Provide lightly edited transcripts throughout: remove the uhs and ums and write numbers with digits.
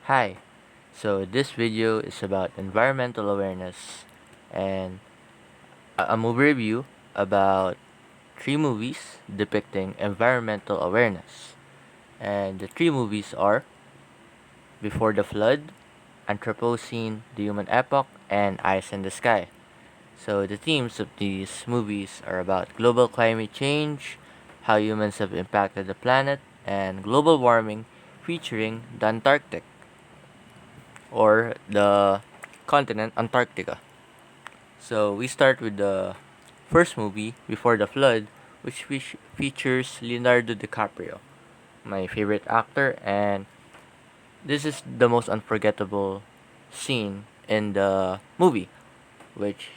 Hi, so this video is about environmental awareness and a movie review about three movies depicting environmental awareness. And the three movies are Before the Flood, Anthropocene, The Human Epoch, and Ice in the Sky. So the themes of these movies are about global climate change, how humans have impacted the planet, and global warming featuring the Antarctic or the continent Antarctica. So we start with the first movie, Before the Flood, which features Leonardo DiCaprio, my favorite actor, and this is the most unforgettable scene in the movie, which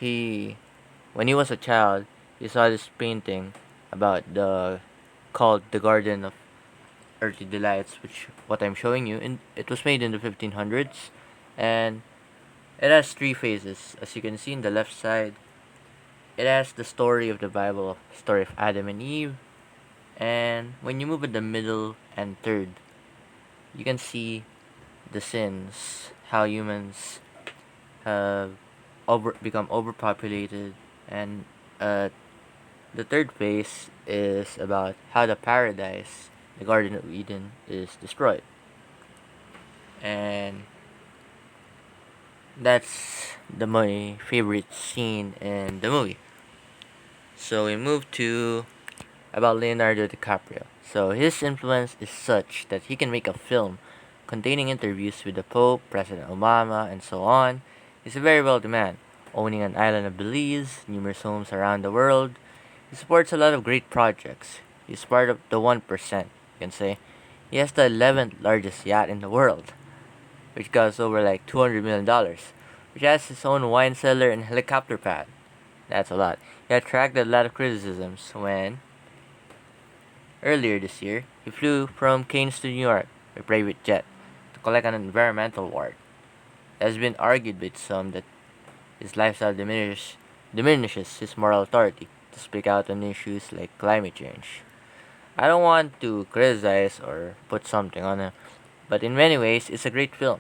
when he was a child, he saw this painting about called the Garden of Earthly Delights, which what I'm showing you, and it was made in the 1500s, and it has three phases. As you can see in the left side, it has the story of the Bible, story of Adam and Eve, and when you move in the middle and third, you can see the sins, how humans have become overpopulated, and uh, the third phase is about how the paradise, the Garden of Eden, is destroyed, and that's my favorite scene in the movie. So we move to about Leonardo DiCaprio. So his influence is such that he can make a film containing interviews with the Pope, President Obama, and so on. He's a very wealthy man, owning an island of Belize, numerous homes around the world. He supports a lot of great projects. He's part of the 1%, you can say. He has the 11th largest yacht in the world, which costs over like $200 million, which has his own wine cellar and helicopter pad. That's a lot. He attracted a lot of criticisms when earlier this year, he flew from Keynes to New York by private jet to collect an environmental award. It has been argued by some that his lifestyle diminishes his moral authority to speak out on issues like climate change. I don't want to criticize or put something on him, but in many ways, it's a great film,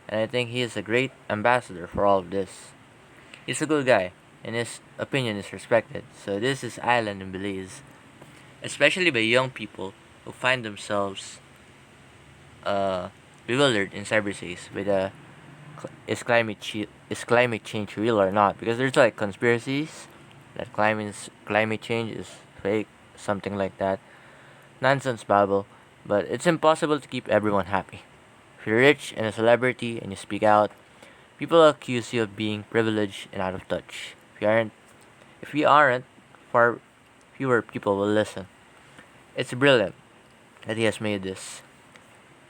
and I think he is a great ambassador for all of this. He's a good guy, and his opinion is respected, so this is Island in Belize, especially by young people who find themselves uh, bewildered in cyberspace with is climate change real or not? Because there's like conspiracies that climate change is fake, something like that. Nonsense babble, but it's impossible to keep everyone happy. If you're rich and a celebrity and you speak out, people accuse you of being privileged and out of touch. If you aren't, far fewer people will listen. It's brilliant that he has made this.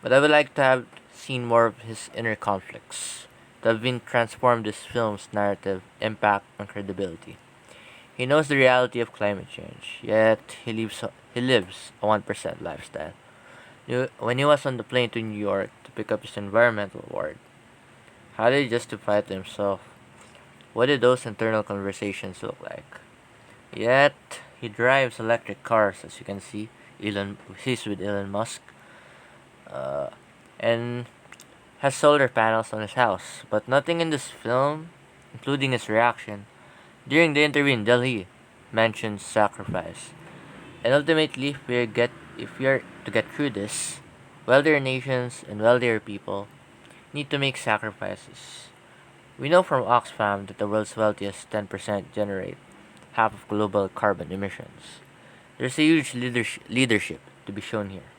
But I would like to have seen more of his inner conflicts that have been transformed this film's narrative, impact, and credibility. He knows the reality of climate change, yet he lives a 1% lifestyle. When he was on the plane to New York to pick up his environmental award, how did he justify it to himself? What did those internal conversations look like? Yet he drives electric cars, as you can see. He's with Elon Musk, uh, and has solar panels on his house, but nothing in this film, including his reaction during the interview in Delhi, mentions sacrifice. And ultimately, if we are to get through this, wealthier nations and wealthier people need to make sacrifices. We know from Oxfam that the world's wealthiest 10% generate half of global carbon emissions. There's a huge leadership to be shown here.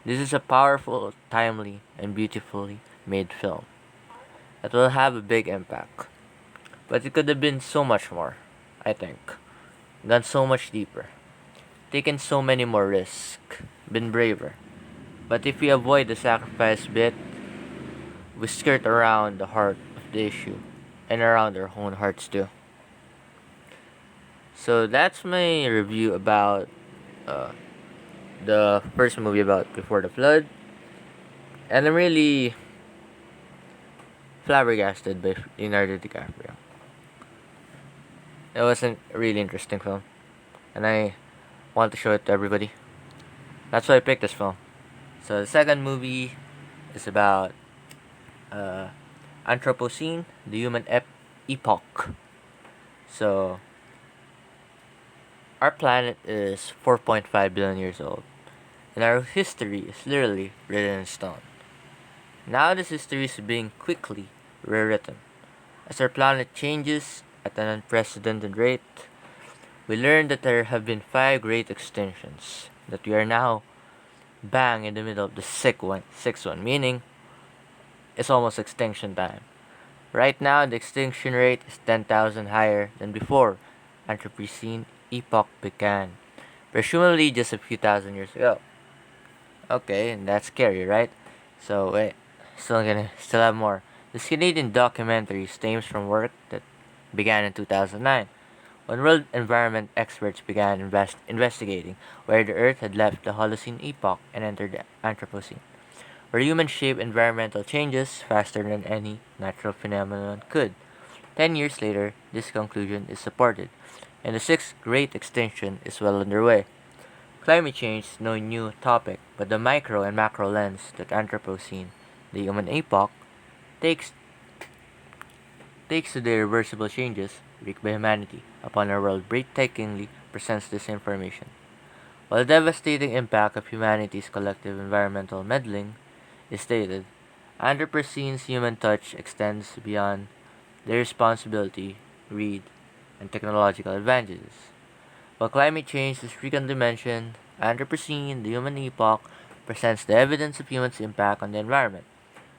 This is a powerful, timely, and beautifully made film that will have a big impact. But it could have been so much more, I think. Gone so much deeper. Taken so many more risks. Been braver. But if we avoid the sacrifice bit, we skirt around the heart of the issue and around our own hearts too. So that's my review about uh, the first movie about Before the Flood. And I'm really flabbergasted by Leonardo DiCaprio. It was a really interesting film, and I want to show it to everybody. That's why I picked this film. So the second movie is about uh, Anthropocene, the human epoch. So, our planet is 4.5 billion years old, and our history is literally written in stone. Now, this history is being quickly rewritten. As our planet changes at an unprecedented rate, we learn that there have been five great extinctions, that we are now bang in the middle of the sixth one, meaning it's almost extinction time. Right now, the extinction rate is 10,000 higher than before Anthropocene epoch began, presumably just a few thousand years ago. Okay, and that's scary, right? So wait, still have more. This Canadian documentary stems from work that began in 2009, when world environment experts began investigating where the Earth had left the Holocene epoch and entered the Anthropocene, where humans shape environmental changes faster than any natural phenomenon could. 10 years later, this conclusion is supported, and the sixth great extinction is well underway. Climate change is no new topic, but the micro and macro lens that Anthropocene, the human epoch, takes takes to the irreversible changes wreaked by humanity upon our world breathtakingly presents this information. While the devastating impact of humanity's collective environmental meddling is stated, Anthropocene's human touch extends beyond their responsibility, greed, and technological advantages. While climate change is frequently mentioned, Anthropocene, the human epoch, presents the evidence of humans' impact on the environment,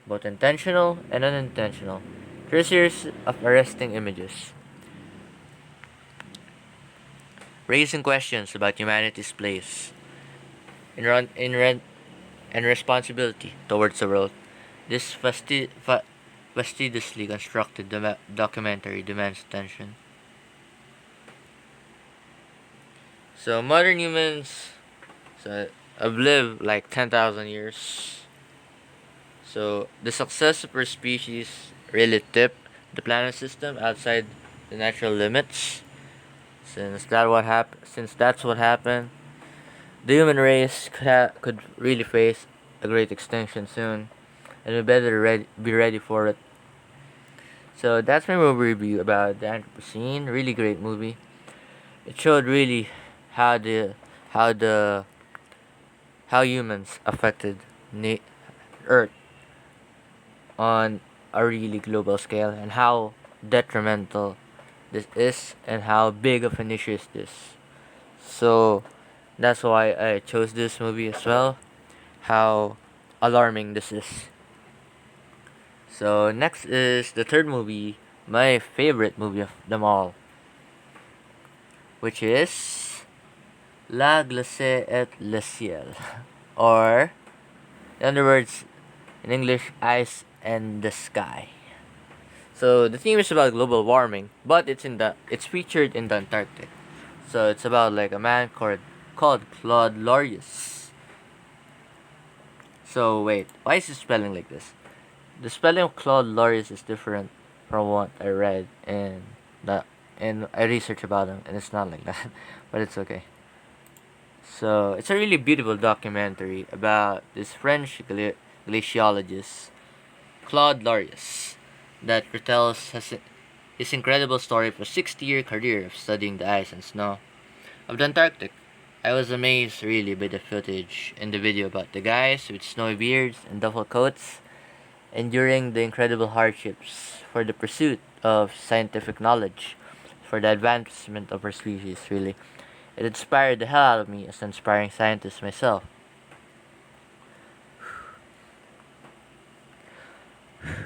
both intentional and unintentional, through a series of arresting images, raising questions about humanity's place in and responsibility towards the world. This fastidiously constructed documentary demands attention. So modern humans have lived like 10,000 years. So the success of our species really tipped the planet system outside the natural limits. Since that's what happened, the human race could really face a great extinction soon, and we better be ready for it. So that's my movie review about the Anthropocene. Really great movie. It showed really how the how the how humans affected na- Earth on a really global scale, and how detrimental this is, and how big of an issue is this. So that's why I chose this movie as well. How alarming this is. So next is the third movie, my favorite movie of them all, which is La Glace et le Ciel, or in other words, in English, Ice and the Sky. So the theme is about global warming, but it's featured in the Antarctic. So it's about like a man called Claude Lorius. So wait, why is it spelling like this? The spelling of Claude Lorius is different from what I read the and I researched about him, and it's not like that, but it's okay. So it's a really beautiful documentary about this French glaciologist Claude Lorius that retells his incredible story of a 60-year career of studying the ice and snow of the Antarctic. I was amazed really by the footage in the video about the guys with snowy beards and duffel coats enduring the incredible hardships for the pursuit of scientific knowledge, for the advancement of our species, really. It inspired the hell out of me as an aspiring scientist myself.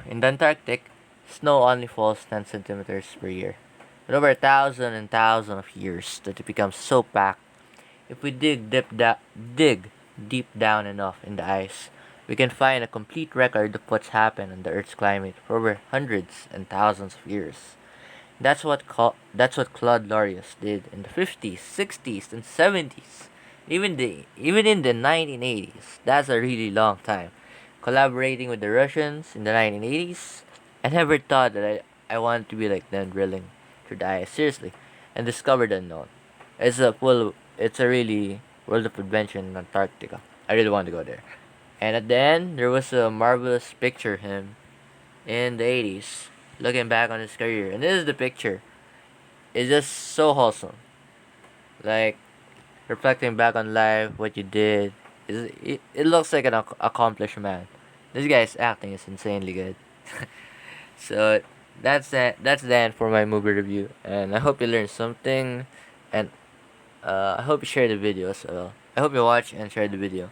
In the Antarctic, snow only falls 10 centimeters per year. But over a thousand and thousand of years that it becomes so packed, if we dig deep down enough in the ice, we can find a complete record of what's happened on the Earth's climate for over hundreds and thousands of years. That's what Claude Lorius did in the 50s, 60s, and 70s. Even in the 1980s. That's a really long time. Collaborating with the Russians in the 1980s, I never thought that I wanted to be like them drilling through the ice seriously and discover the unknown. It's a really world of adventure in Antarctica. I really want to go there. And at the end, there was a marvelous picture of him in the 80s, looking back on his career. And this is the picture. It's just so wholesome. Like, reflecting back on life, what you did. It looks like an accomplished man. This guy's acting is insanely good. So, that's the end for my movie review. And I hope you learned something. And I hope you share the video as well. I hope you watch and share the video.